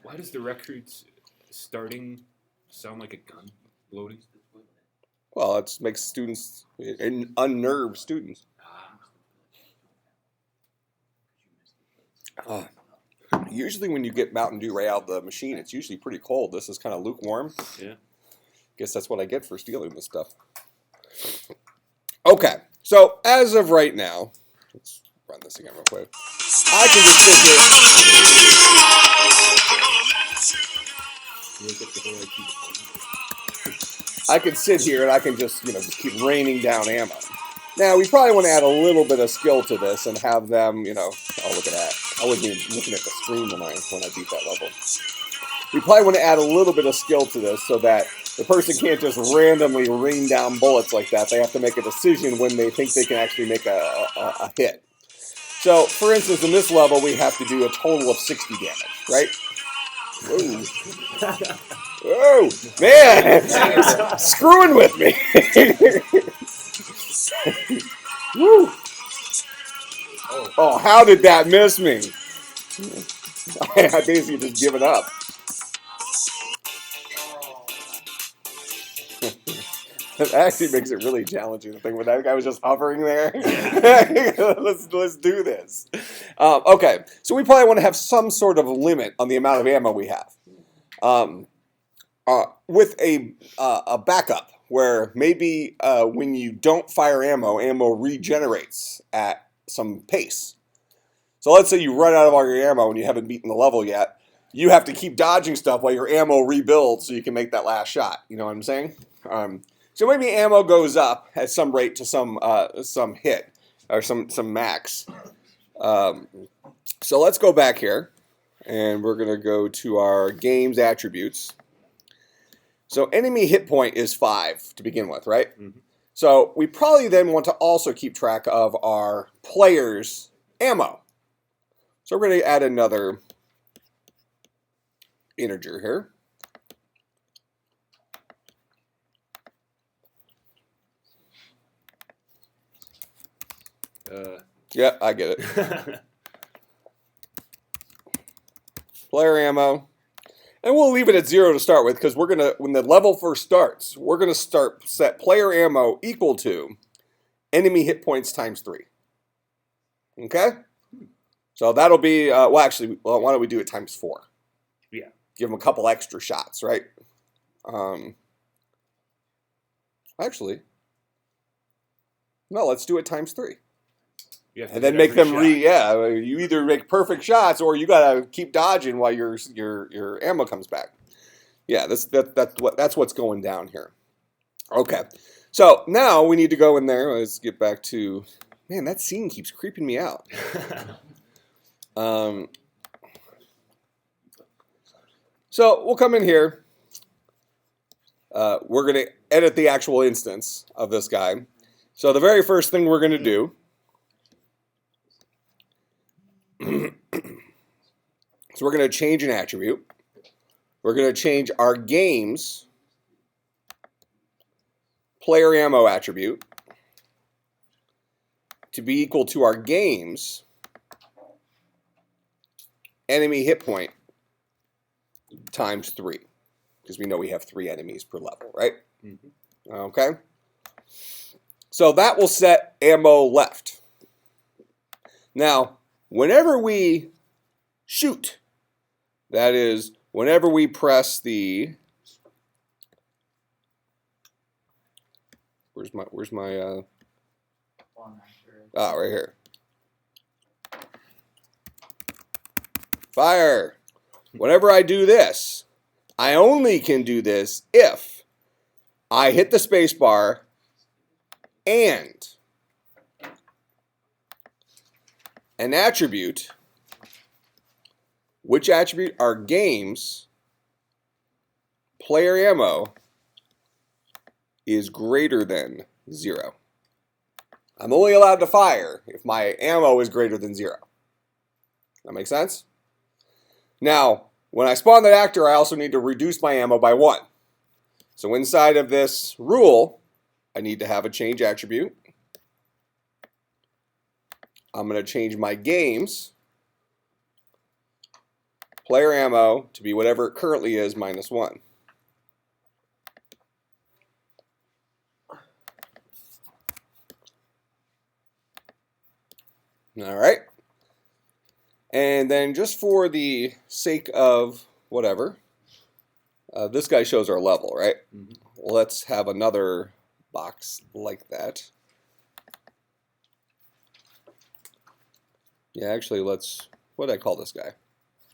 Why does the records starting sound like a gun loading? Well, it makes students, unnerve students. Usually when you get Mountain Dew right out of the machine, it's usually pretty cold. This is kind of lukewarm. Yeah. Guess that's what I get for stealing this stuff. Okay, so as of right now, let's run this again real quick. I can just sit here. I can sit here and I can just, just keep raining down ammo. Now, we probably want to add a little bit of skill to this and have them, oh, look at that. I wasn't even looking at the screen when I beat that level. We probably want to add a little bit of skill to this so that the person can't just randomly rain down bullets like that. They have to make a decision when they think they can actually make a hit. So, for instance, in this level, we have to do a total of 60 damage, right? Whoa. Whoa, man, screwing with me. Woo. Oh, how did that miss me? I basically just give it up. It actually makes it really challenging. The thing when that guy was just hovering there. let's do this. Okay, so we probably want to have some sort of limit on the amount of ammo we have. With a backup where maybe when you don't fire ammo regenerates at some pace. So let's say you run out of all your ammo and you haven't beaten the level yet. You have to keep dodging stuff while your ammo rebuilds so you can make that last shot. You know what I'm saying? So maybe ammo goes up at some rate to some hit or some max. So let's go back here and we're going to go to our game's attributes. So enemy hit point is 5 to begin with, right? Mm-hmm. So we probably then want to also keep track of our players' ammo. So we're going to add another integer here. Yeah, I get it. Player ammo. And we'll leave it at 0 to start with because we're going to, when the level first starts, we're going to set player ammo equal to enemy hit points times 3. Okay? So that'll be, why don't we do it times 4? Yeah. Give them a couple extra shots, right? No, let's do it times 3. And then make them you either make perfect shots or you gotta keep dodging while your ammo comes back. Yeah, that's what's going down here. Okay, so now we need to go in there. Let's get back to, man, that scene keeps creeping me out. So we'll come in here. We're gonna edit the actual instance of this guy. So the very first thing we're gonna do. So we're going to change an attribute. We're going to change our game's player ammo attribute to be equal to our game's enemy hit point times 3. Because we know we have 3 enemies per level, right? Mm-hmm. Okay. So that will set ammo left. Now, whenever we shoot, that is, whenever we press the, where's my right here. Fire. Whenever I do this, I only can do this if I hit the space bar and an attribute. Which attribute? Our game's player ammo is greater than 0. I'm only allowed to fire if my ammo is greater than 0. That make sense? Now, when I spawn that actor, I also need to reduce my ammo by 1. So inside of this rule, I need to have a change attribute. I'm going to change my game's player ammo to be whatever it currently is minus 1. All right. And then just for the sake of whatever, this guy shows our level, right? Mm-hmm. Let's have another box like that. Yeah, actually, let's, what did I call this guy?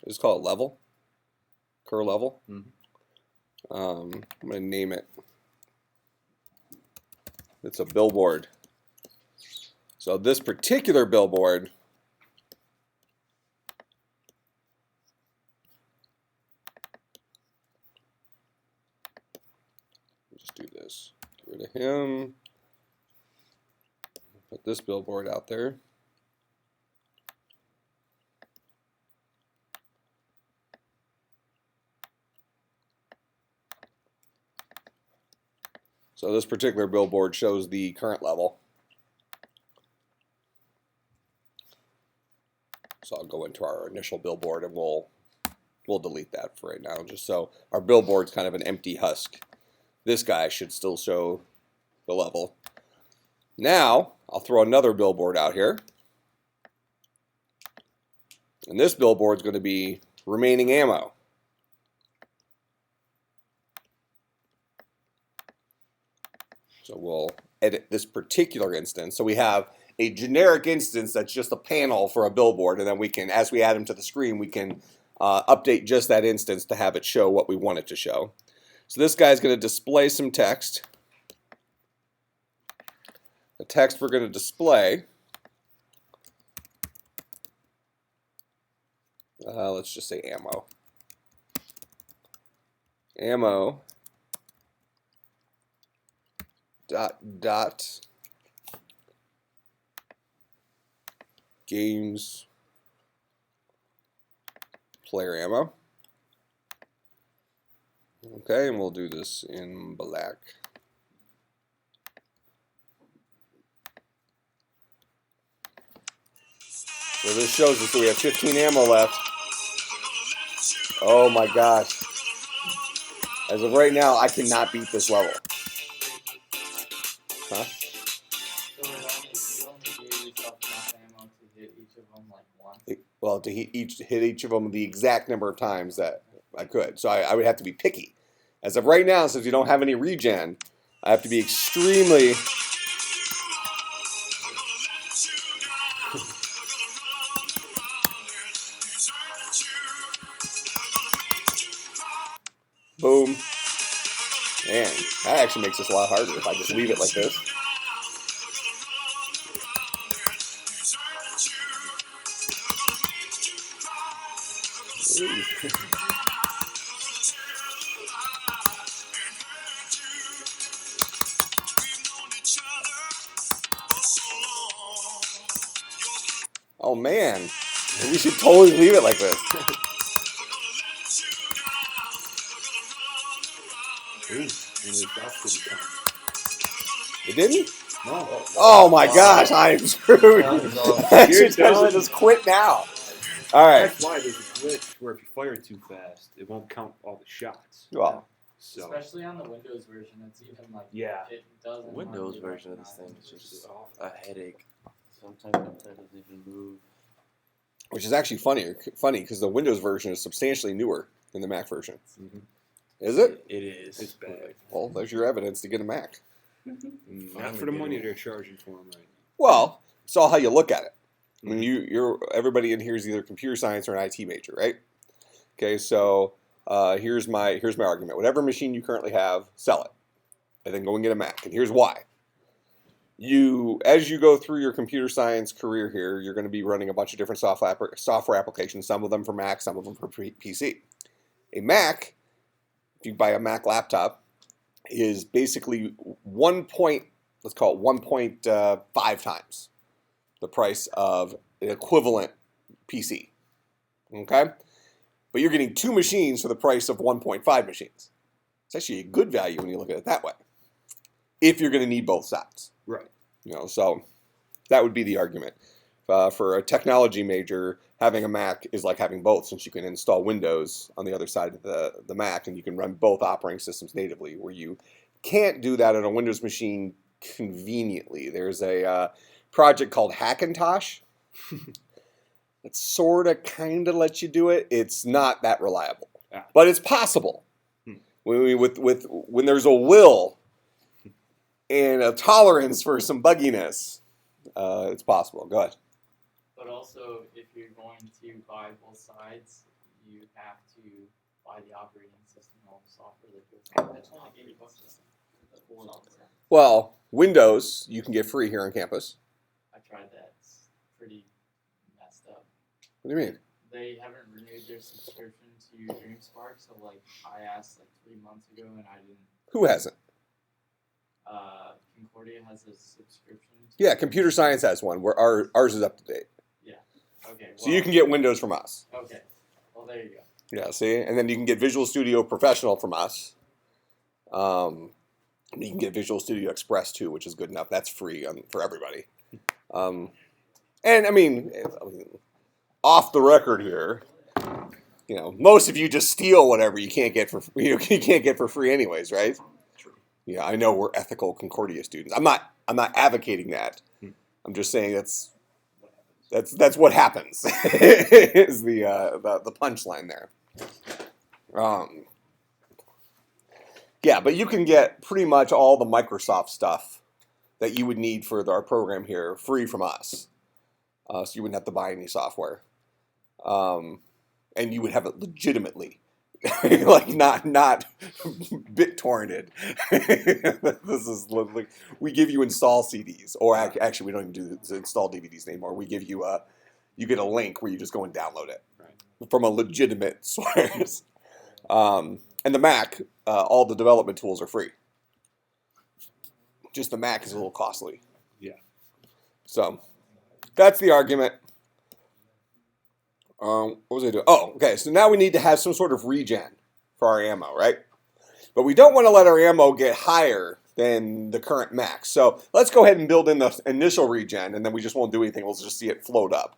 Just call it level. Cur level. Mm-hmm. I'm going to name it. It's a billboard. So this particular billboard just do this. Get rid of him. Put this billboard out there. So this particular billboard shows the current level. So I'll go into our initial billboard and we'll delete that for right now, just so our billboard's kind of an empty husk. This guy should still show the level. Now I'll throw another billboard out here. And this billboard's going to be remaining ammo. So we'll edit this particular instance. So we have a generic instance that's just a panel for a billboard, and then we can, as we add them to the screen, we can update just that instance to have it show what we want it to show. So this guy's going to display some text. The text we're going to display, let's just say ammo. Ammo dot games player ammo. Okay, and we'll do this in black. So this shows us that we have 15 ammo left. Oh my gosh. As of right now, I cannot beat this level. Huh? So you only gave yourself enough ammo to hit each of them like once? Well, to hit each of them the exact number of times that I could. So I would have to be picky. As of right now, since you don't have any regen, I have to be extremely... Boom. Man, that actually makes this a lot harder if I just leave it like this. Oh man, we should totally leave it like this. It didn't? No. Oh my gosh, I am screwed. I should just quit now. All right. That's why there's a glitch where if you fire too fast, it won't count all the shots. Well, So Especially on the Windows version, it's even like yeah. it doesn't. Windows run version of this thing is It's just awful. a headache. Sometimes my pen doesn't even move. which is actually funny because the Windows version is substantially newer than the Mac version. Mhm. Is it? It is. It's bad. Well, there's your evidence to get a Mac. Not for the money they're charging for them right now. Well, it's all how you look at it. I mean, you're everybody in here is either computer science or an IT major, right? Okay, so here's my argument. Whatever machine you currently have, sell it, and then go and get a Mac. And here's why. As you go through your computer science career here, you're going to be running a bunch of different software applications. Some of them for Mac, some of them for PC. A Mac, if you buy a Mac laptop, is basically let's call it 1.5 times the price of an equivalent PC. Okay? But you're getting 2 machines for the price of 1.5 machines. It's actually a good value when you look at it that way. If you're going to need both sides. Right. So that would be the argument. For a technology major, having a Mac is like having both, since you can install Windows on the other side of the Mac, and you can run both operating systems natively, where you can't do that on a Windows machine conveniently. There's a project called Hackintosh. It sort of kind of lets you do it. It's not that reliable, but it's possible. When there's a will and a tolerance for some bugginess, it's possible. Go ahead. But also, if you're going to buy both sides, you have to buy the operating system and all the software that goes on. That's like $80. Well, Windows you can get free here on campus. I tried that. It's pretty messed up. What do you mean? They haven't renewed their subscription to DreamSpark, so like I asked like 3 months ago and I didn't. Who hasn't? Concordia has a subscription. Yeah, computer science has one. Where ours is up to date. Yeah. Okay. Well, So you can get Windows from us. Okay. Well, there you go. Yeah, see? And then you can get Visual Studio Professional from us. You can get Visual Studio Express too, which is good enough. That's free for everybody. And I mean, off the record here, most of you just steal whatever you can't get for free anyways, right? True. Yeah, I know we're ethical Concordia students. I'm not advocating that. I'm just saying that's what happens. Is the punchline there. Yeah, but you can get pretty much all the Microsoft stuff that you would need for our program here free from us. So you wouldn't have to buy any software. And you would have it legitimately. Like not BitTorrented. This is like, we give you install CDs, or actually we don't even do install DVDs anymore. We give you you get a link where you just go and download it from a legitimate source. And the Mac, all the development tools are free. Just the Mac is a little costly. Yeah. So that's the argument. What was I doing? Oh, okay. So now we need to have some sort of regen for our ammo, right? But we don't want to let our ammo get higher than the current max. So let's go ahead and build in the initial regen, and then we just won't do anything. We'll just see it float up.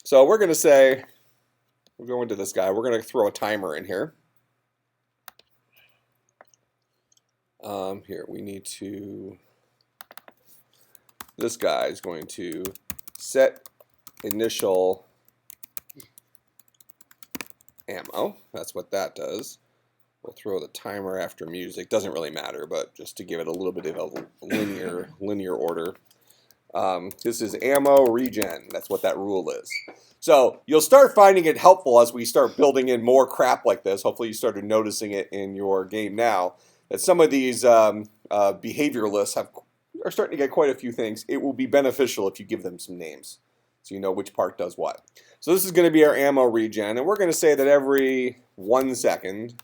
So we're going to say, we'll go into this guy. We're going to throw a timer in here. Here, we need to, this guy is going to set initial ammo. That's what that does. We'll throw the timer after music. Doesn't really matter, but just to give it a little bit of a linear order. This is ammo regen. That's what that rule is. So you'll start finding it helpful as we start building in more crap like this. Hopefully you started noticing it in your game now, that some of these behavior lists are starting to get quite a few things. It will be beneficial if you give them some names, so you know which part does what. So this is going to be our ammo regen, and we're going to say that every 1 second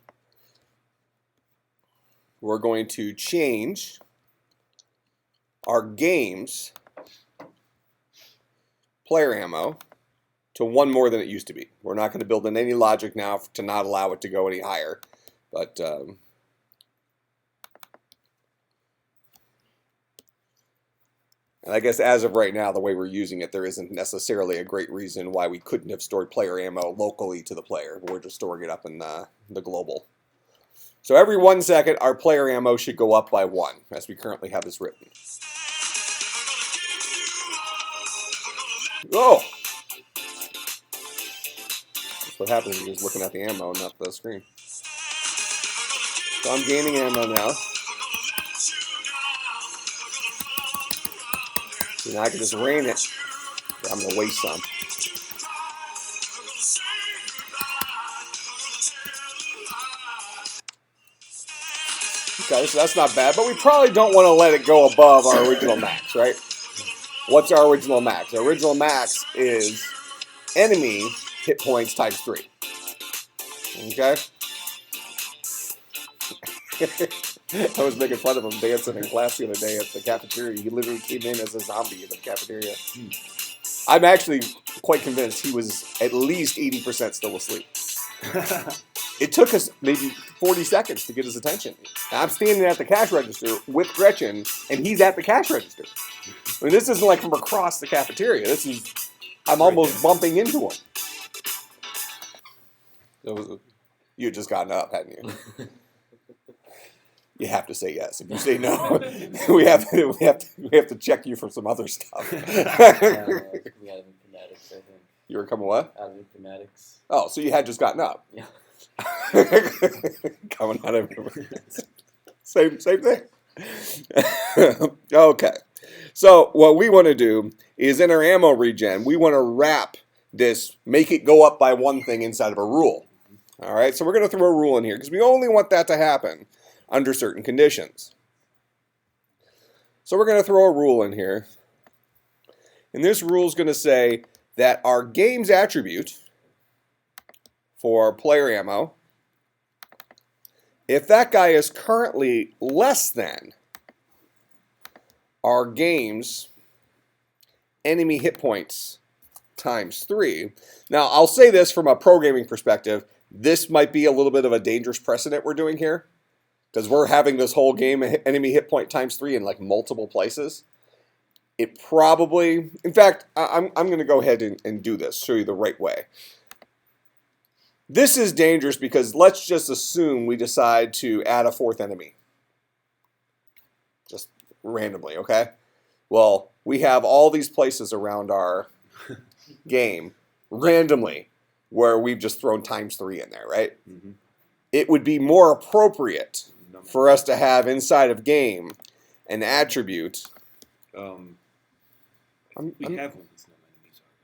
we're going to change our game's player ammo to 1 more than it used to be. We're not going to build in any logic now to not allow it to go any higher, but and I guess as of right now, the way we're using it, there isn't necessarily a great reason why we couldn't have stored player ammo locally to the player. We're just storing it up in the global. So every 1 second, our player ammo should go up by 1, as we currently have this written. Oh! That's what happens when you're just looking at the ammo, not the screen. So I'm gaining ammo now. So now I can just rain it. I'm going to waste some. Okay, so that's not bad, but we probably don't want to let it go above our original max, right? What's our original max? Our original max is enemy hit points times 3. Okay? I was making fun of him dancing in class the other day at the cafeteria. He literally came in as a zombie in the cafeteria. I'm actually quite convinced he was at least 80% still asleep. It took us maybe 40 seconds to get his attention. I'm standing at the cash register with Gretchen, and he's at the cash register. I mean, this isn't like from across the cafeteria. This is, I'm almost bumping into him. You had just gotten up, hadn't you? You have to say yes. If you say no, we have to check you for some other stuff. We had informatics, I think. You were coming what? Out of informatics. Oh, so you had just gotten up. Yeah. Coming out of same thing. Okay. So what we want to do is in our ammo regen, we want to wrap this, make it go up by one thing inside of a rule. All right. So we're going to throw a rule in here because we only want that to happen under certain conditions. So we're going to throw a rule in here. And this rule is going to say that our game's attribute for player ammo, if that guy is currently less than our game's enemy hit points times 3. Now, I'll say this from a programming perspective. This might be a little bit of a dangerous precedent we're doing here because we're having this whole game enemy hit point times 3 in like multiple places. It probably, in fact, I'm going to go ahead and do this, show you the right way. This is dangerous because let's just assume we decide to add a 4th enemy. Just randomly, okay? Well, we have all these places around our game randomly where we've just thrown times 3 in there, right? Mm-hmm. It would be more appropriate for us to have inside of game an attribute. We have one that's no enemies already.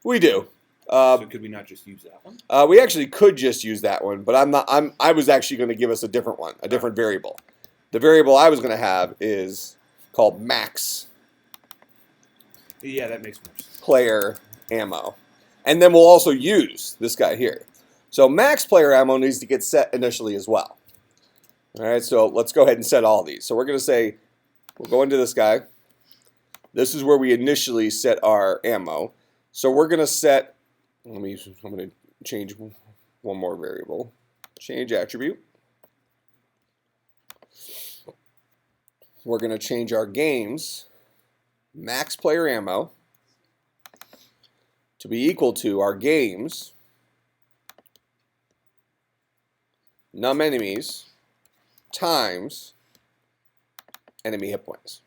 We do. So could we not just use that one? We actually could just use that one, but I was actually going to give us a different one, a different variable. The variable I was going to have is called max Yeah, that makes more sense. player ammo. And then we'll also use this guy here. So max player ammo needs to get set initially as well. All right, so let's go ahead and set all these. So we're going to say, we'll go into this guy. This is where we initially set our ammo. So we're going to set, I'm going to change one more variable. Change attribute. We're going to change our game's max player ammo to be equal to our game's num enemies times enemy hit points.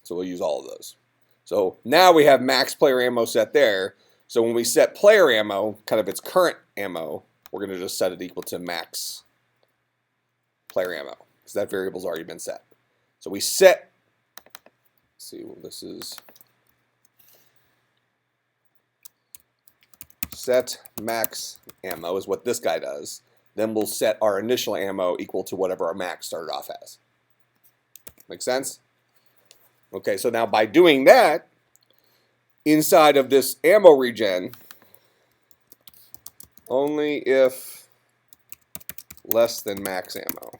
So we'll use all of those. So now we have max player ammo set there. So when we set player ammo, kind of its current ammo, we're going to just set it equal to max player ammo because that variable's already been set. So we set, let's see, well, this is set max ammo is what this guy does. Then we'll set our initial ammo equal to whatever our max started off as. Make sense? Okay, so now by doing that, inside of this ammo regen, only if less than max ammo.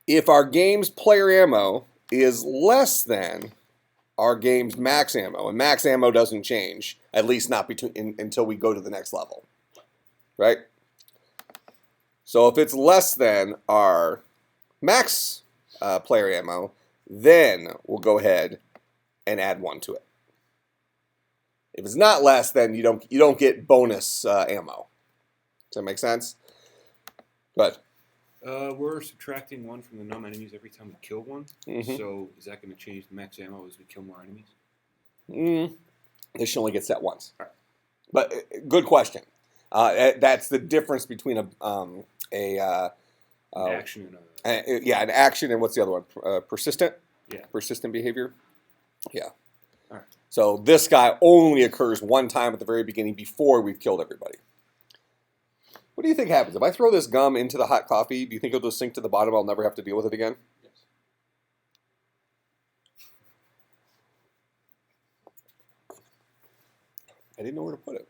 If our game's player ammo is less than our game's max ammo, and max ammo doesn't change, at least not until we go to the next level, right? So if it's less than our max player ammo, then we'll go ahead and add 1 to it. If it's not less, then you don't get bonus ammo. Does that make sense? But We're subtracting 1 from the num enemies every time we kill one. Mhm. So is that going to change the max ammo as we kill more enemies? This should only get set once. But good question. That's the difference between An action and an action and what's the other one? Persistent? Yeah. Persistent behavior? Yeah. All right. So this guy only occurs one time at the very beginning before we've killed everybody. What do you think happens? If I throw this gum into the hot coffee, do you think it'll just sink to the bottom? I'll never have to deal with it again? Yes. I didn't know where to put it.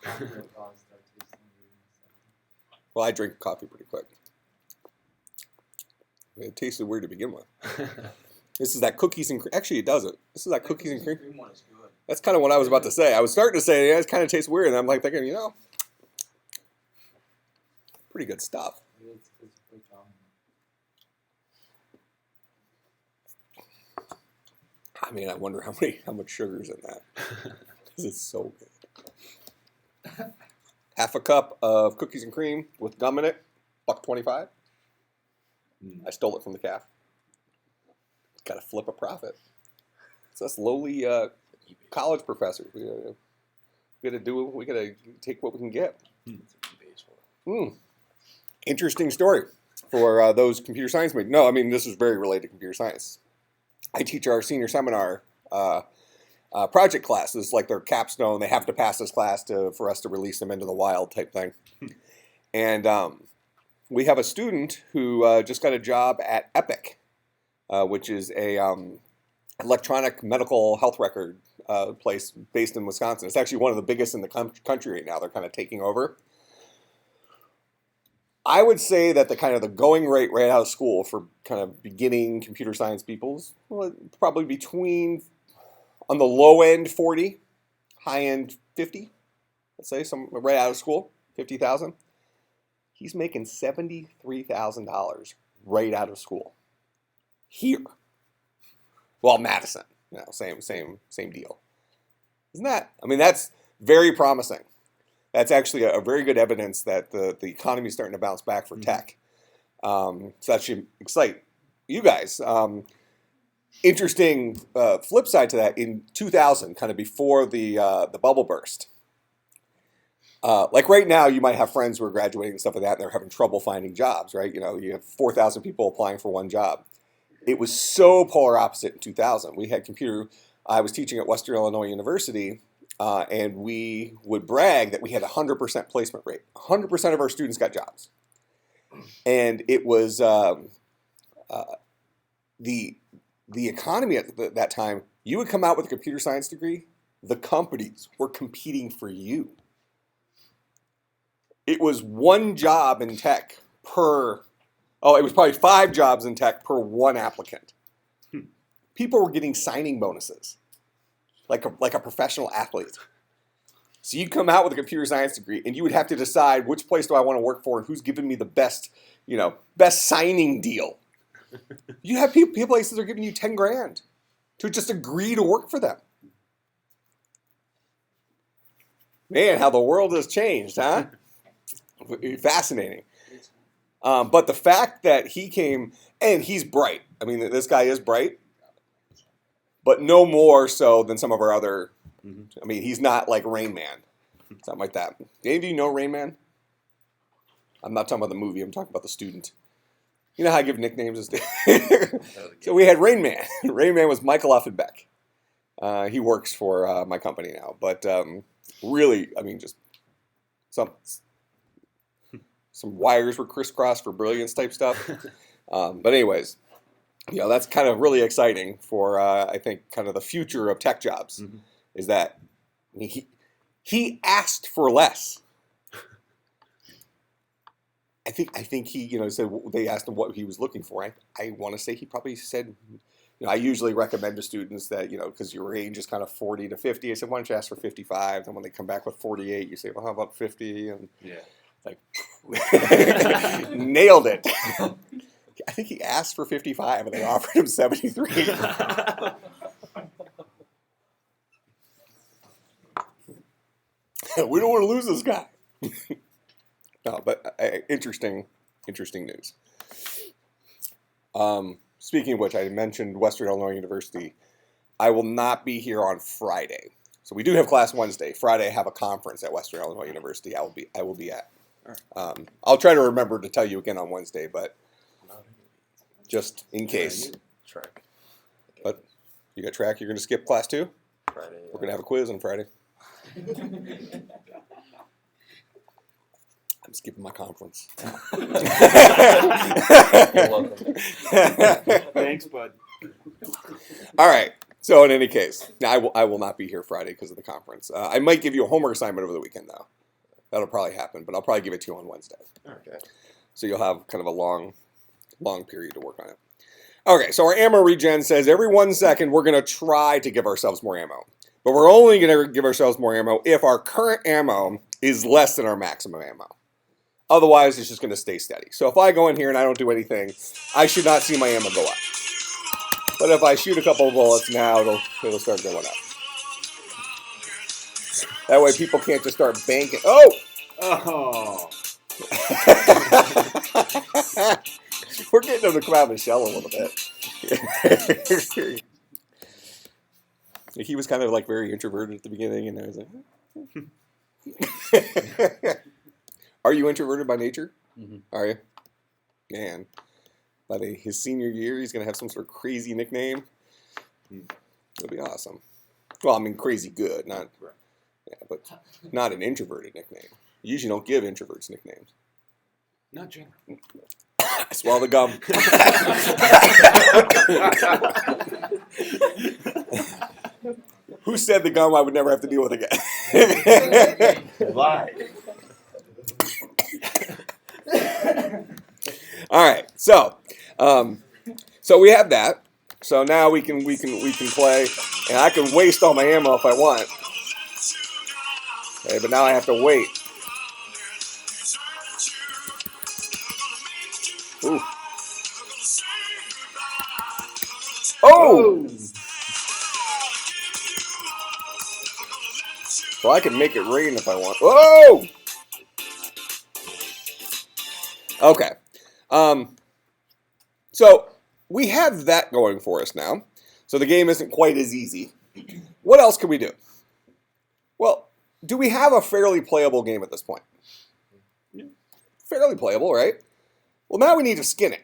Coffee will cause that tasting weird in a second. Well, I drink coffee pretty quick. It tasted weird to begin with. This is that cookies and cream. Actually, it doesn't. This is that cookies and cream. Cream one is good. That's kind of what I was about to say. I was starting to say, yeah, it kind of tastes weird. And I'm like thinking, pretty good stuff. It's pretty common. I mean, I wonder how much sugar's in that. This is so good. Half a cup of cookies and cream with gum in it, $1.25. I stole it from the calf. Got to flip a profit. So us lowly college professors. We gotta take what we can get. Interesting story for those computer science majors. No, I mean, this is very related to computer science. I teach our senior seminar project classes, like their capstone. They have to pass this class for us to release them into the wild type thing. And we have a student who just got a job at Epic, which is a electronic medical health record place based in Wisconsin. It's actually one of the biggest in the country right now. They're kind of taking over. I would say that the going rate right out of school for kind of beginning computer science people is probably between, on the low end, 40, high end, 50. Let's say some right out of school, 50,000. He's making $73,000 right out of school. Here. Well, Madison, same deal. Isn't that? I mean, that's very promising. That's actually a very good evidence that the economy is starting to bounce back for tech. So that should excite you guys. Interesting flip side to that, in 2000, kind of before the bubble burst. Like right now, you might have friends who are graduating and stuff like that, and they're having trouble finding jobs, right? You have 4,000 people applying for one job. It was so polar opposite in 2000. We had I was teaching at Western Illinois University, and we would brag that we had 100% placement rate. 100% of our students got jobs. And it was the economy at that time. You would come out with a computer science degree, the companies were competing for you. It was one job in tech it was probably 5 jobs in tech per one applicant. People were getting signing bonuses, like a professional athlete. So you'd come out with a computer science degree, and you would have to decide which place do I want to work for and who's giving me the best signing deal. You have places that are giving you $10,000 to just agree to work for them. Man, how the world has changed, huh? Fascinating. But the fact that he came, and he's bright. I mean, this guy is bright, but no more so than some of our other. I mean, he's not like Rain Man, something like that. Any of you know Rain Man? I'm not talking about the movie. I'm talking about the student. You know how I give nicknames? So we had Rain Man. Rain Man was Michael Offenbeck. He works for my company now. But really, I mean, just some wires were crisscrossed for brilliance type stuff. But anyways, that's kind of really exciting for, I think, kind of the future of tech jobs. Is that he asked for less. I think he, said they asked him what he was looking for. I want to say he probably said, I usually recommend to students that, because your range is kind of 40 to 50. I said, why don't you ask for 55? And when they come back with 48, you say, well, how about 50? And like, nailed it. I think he asked for 55 and they offered him 73. We don't want to lose this guy. No, but interesting news. Speaking of which, I mentioned Western Illinois University. I will not be here on Friday. So we do have class Wednesday. Friday, I have a conference at Western Illinois University. I will be at. I'll try to remember to tell you again on Wednesday, but just in case. Track. But you got track. You're going to skip class 2? Friday. We're going to have a quiz on Friday. I'm skipping my conference. You're welcome. Thanks, bud. All right. So in any case, now I will not be here Friday because of the conference. I might give you a homework assignment over the weekend, though. That'll probably happen, but I'll probably give it to you on Wednesday. Okay. So you'll have kind of a long period to work on it. Okay, so our ammo regen says every 1 second we're going to try to give ourselves more ammo. But we're only going to give ourselves more ammo if our current ammo is less than our maximum ammo. Otherwise, it's just going to stay steady. So if I go in here and I don't do anything, I should not see my ammo go up. But if I shoot a couple of bullets now, it'll start going up. That way people can't just start banking. Oh! Oh. We're getting them to come out of the shell a little bit. He was kind of like very introverted at the beginning, and I was like, Are you introverted by nature? Mm-hmm. Are you? Man, by his senior year, he's going to have some sort of crazy nickname. It'll be awesome. Well, I mean, crazy good, not, yeah, but not an introverted nickname. You usually don't give introverts nicknames. Not general. Swallow the gum. Who said the gum I would never have to deal with again? Lie. All right, so we have that. So now we can play, and I can waste all my ammo if I want. Okay, but now I have to wait. Ooh. Oh! So I can make it rain if I want. Whoa! Okay. So we have that going for us now. So the game isn't quite as easy. What else can we do? Well, do we have a fairly playable game at this point? Fairly playable, right? Well, now we need to skin it.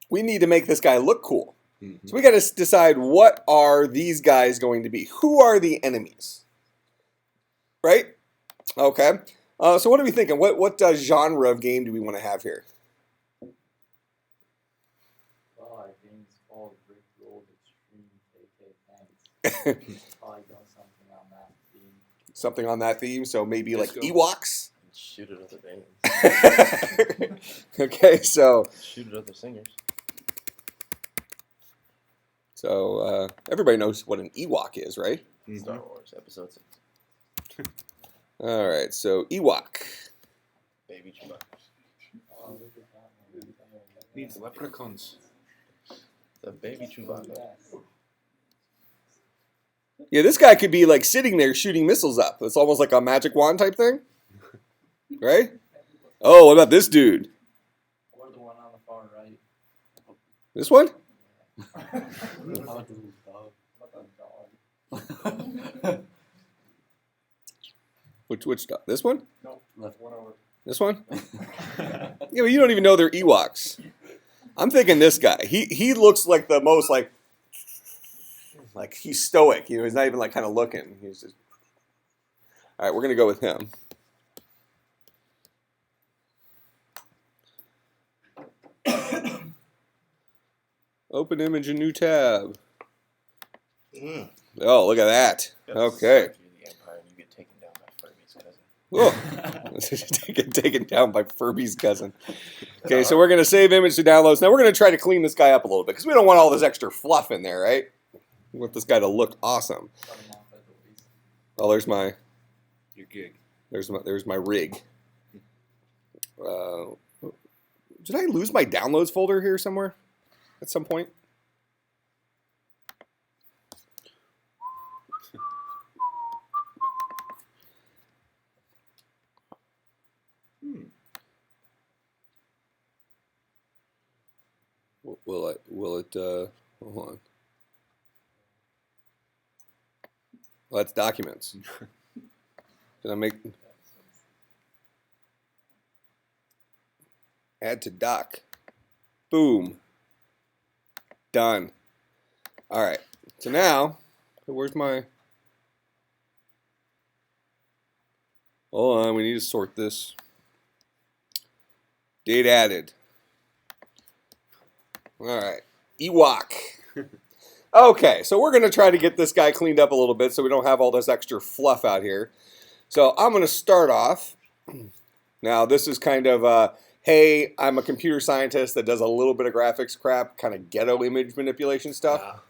We need to make this guy look cool. Mm-hmm. So we got to decide, what are these guys going to be? Who are the enemies? Right? Okay. So what are we thinking? What genre of game do we want to have here? Well, our game's called Brick Road Extreme KK Tanks. Probably go something on that theme. Something on that theme, so maybe Let's like go. Ewoks? Shoot at other bands. Okay, so... Shoot at other singers. So, everybody knows what an Ewok is, right? Mm-hmm. Star Wars Episode 6. All right, so Ewok. Baby Chewbacca. Oh, look at that one. Needs leprechauns. The baby Chewbacca. Yeah, this guy could be like sitting there shooting missiles up. It's almost like a magic wand type thing. Right? Oh, what about this dude? Or the one on the far right. This one? Which dog? This one? No, left one over. This one? Yeah, but you don't even know they're Ewoks. I'm thinking this guy. He looks like the most like he's stoic. You know, he's not even like kind of looking. He's just. All right, we're gonna go with him. Open image, a new tab. Oh, look at that. Okay. The Empire and you get taken down by Furby's cousin. Whoa. Taken down by Furby's cousin. Okay, so we're going to save image to downloads. Now we're going to try to clean this guy up a little bit because we don't want all this extra fluff in there, right? We want this guy to look awesome. Oh, there's my Your gig. there's my rig. Did I lose my downloads folder here somewhere at some point? Will it, hold on. Well, that's documents. Did I make, add to doc. Boom. Done. All right. So now, where's my, hold on, we need to sort this. Date added. All right, Ewok. Okay, so we're going to try to get this guy cleaned up a little bit so we don't have all this extra fluff out here. So I'm going to start off. Now, this is kind of, hey, I'm a computer scientist that does a little bit of graphics crap, kind of ghetto image manipulation stuff.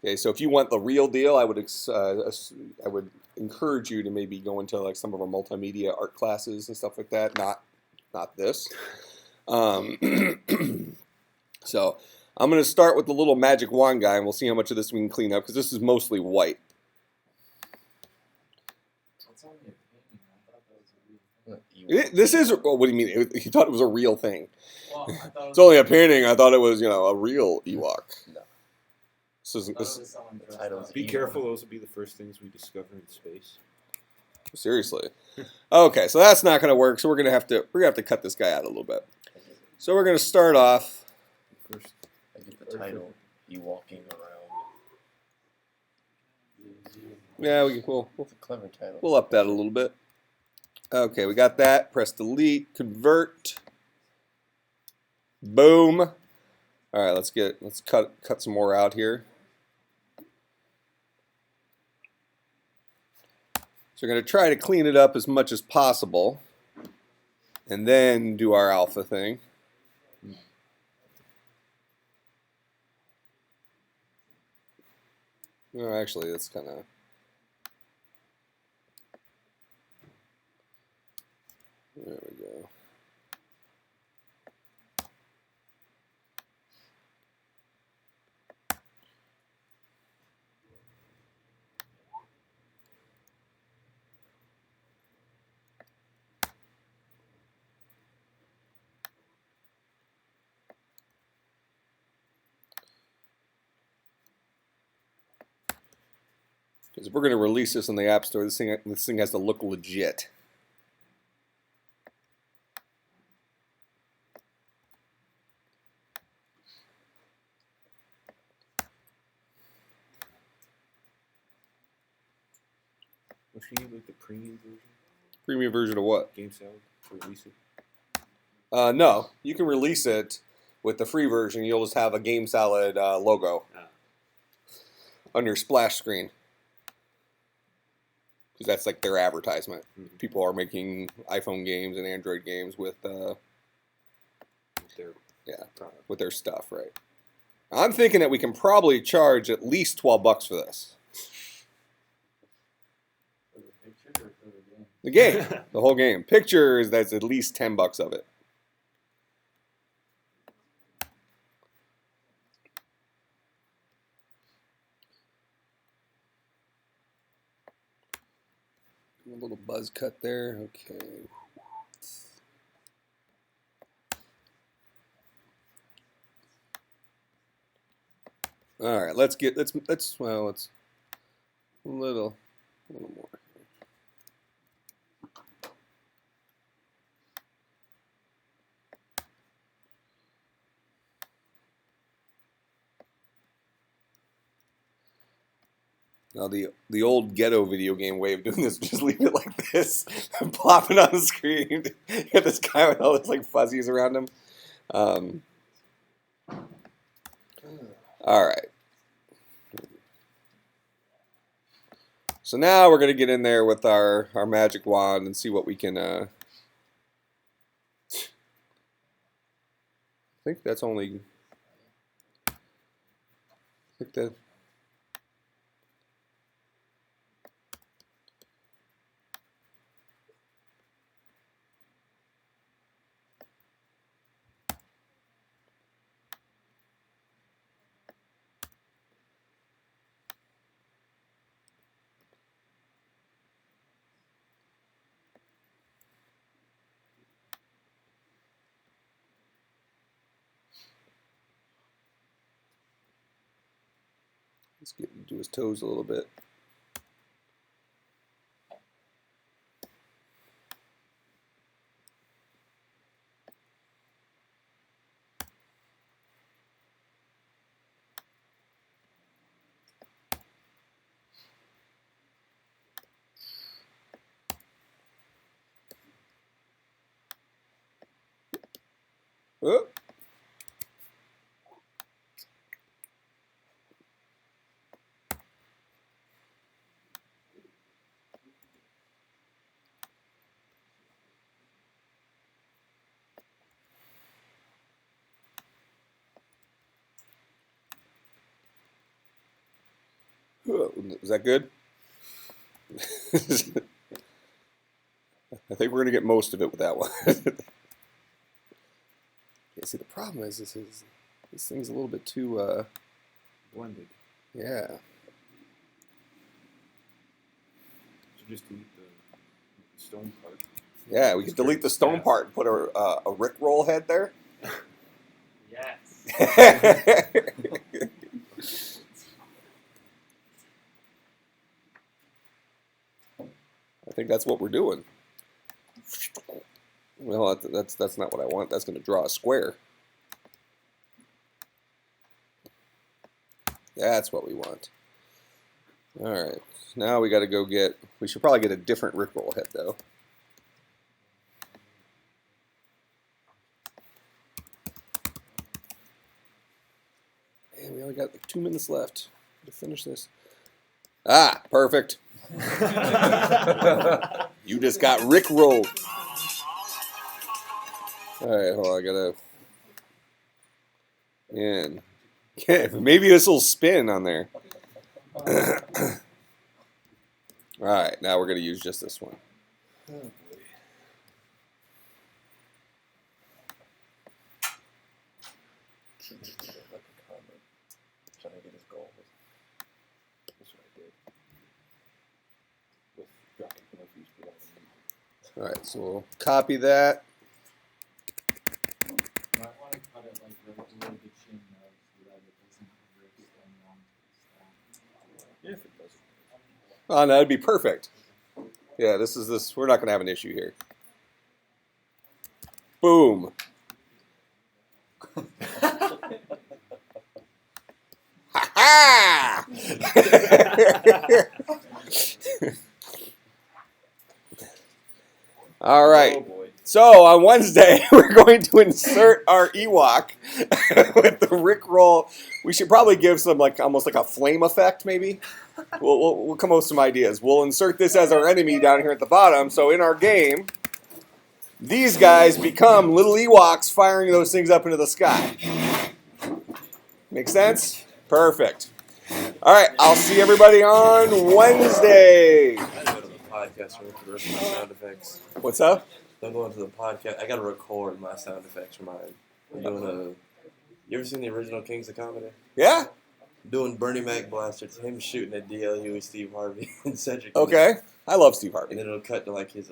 Okay, so if you want the real deal, I would encourage you to maybe go into like some of our multimedia art classes and stuff like that. Not this. So I'm going to start with the little magic wand guy, and we'll see how much of this we can clean up because this is mostly white. It's only a painting. I thought that was a real thing. This is. Oh, what do you mean? He thought it was a real thing. Well, I thought It's only a painting. I thought it was, a real Ewok. No. This isn't. This, Someone dressed title's up. Be careful; those will be the first things we discover in space. seriously. Okay, so that's not going to work. So we're gonna have to cut this guy out a little bit. So we're going to start off. First, I get the title, You Walking Around. Yeah, we'll It's a clever title. we'll up that a little bit. Okay, we got that. Press delete. Convert. Boom. All right, let's cut some more out here. So we're going to try to clean it up as much as possible, and then do our alpha thing. No, actually, that's kind of. There we go. Because if we're going to release this in the App Store, this thing has to look legit. don't you need like the premium version? Premium version of what? Game Salad to release it. No, you can release it with the free version. You'll just have a Game Salad logo on your splash screen. Because that's like their advertisement. Mm-hmm. People are making iPhone games and Android games with Their product. with their stuff, right? I'm thinking that we can probably charge at least $12 for this. For the picture or for the game? The game, the whole game. Pictures, that's at least $10 of it. A little buzz cut there. Okay. All right, let's a little more. Now the old ghetto video game way of doing this, just leave it like this, and plop it on the screen. You got this guy with all these like fuzzies around him. All right. So now we're gonna get in there with our magic wand and see what we can. I think that's only. I think that. Let's get into his toes a little bit. Oh. Is that good? I think we're gonna get most of it with that one. Yeah, see, the problem is this thing's a little bit too Blended. yeah. Should just delete the stone part. Yeah, we could delete the stone part and put a Rickroll head there. Yes. I think that's what we're doing. Well, that's not what I want. That's going to draw a square. That's what we want. All right. Now we got to go get. We should probably get a different Rickroll head though. And we only got like 2 minutes left to finish this. Ah, perfect. You just got Rickrolled. All right, hold on. I gotta. In. Yeah, maybe this will spin on there. All right, now we're gonna use just this one. Trying to get his goal. That's what I did. With dropping penalties for that. All right, so we'll copy that. You might want to cut it like below the chin though, so that it doesn't rip stone onto the stack. Yeah, if it doesn't. Oh, no, that'd be perfect. Yeah, this. We're not gonna have an issue here. Boom. Ha ha! All right. Oh boy. So on Wednesday, we're going to insert our Ewok with the Rickroll. We should probably give some almost like a flame effect, maybe. We'll come up with some ideas. We'll insert this as our enemy down here at the bottom. So in our game, these guys become little Ewoks firing those things up into the sky. Make sense? Perfect. All right, I'll see everybody on Wednesday. I gotta go to the podcast room for the rest of my sound effects. What's up? I'm going to the podcast. I gotta record my sound effects for mine. I'm doing You ever seen the original Kings of Comedy? Yeah? I'm doing Bernie Mac Blaster. It's him shooting at D.L. Huey, Steve Harvey, and Cedric. Okay. I love Steve Harvey. And then it'll cut to like his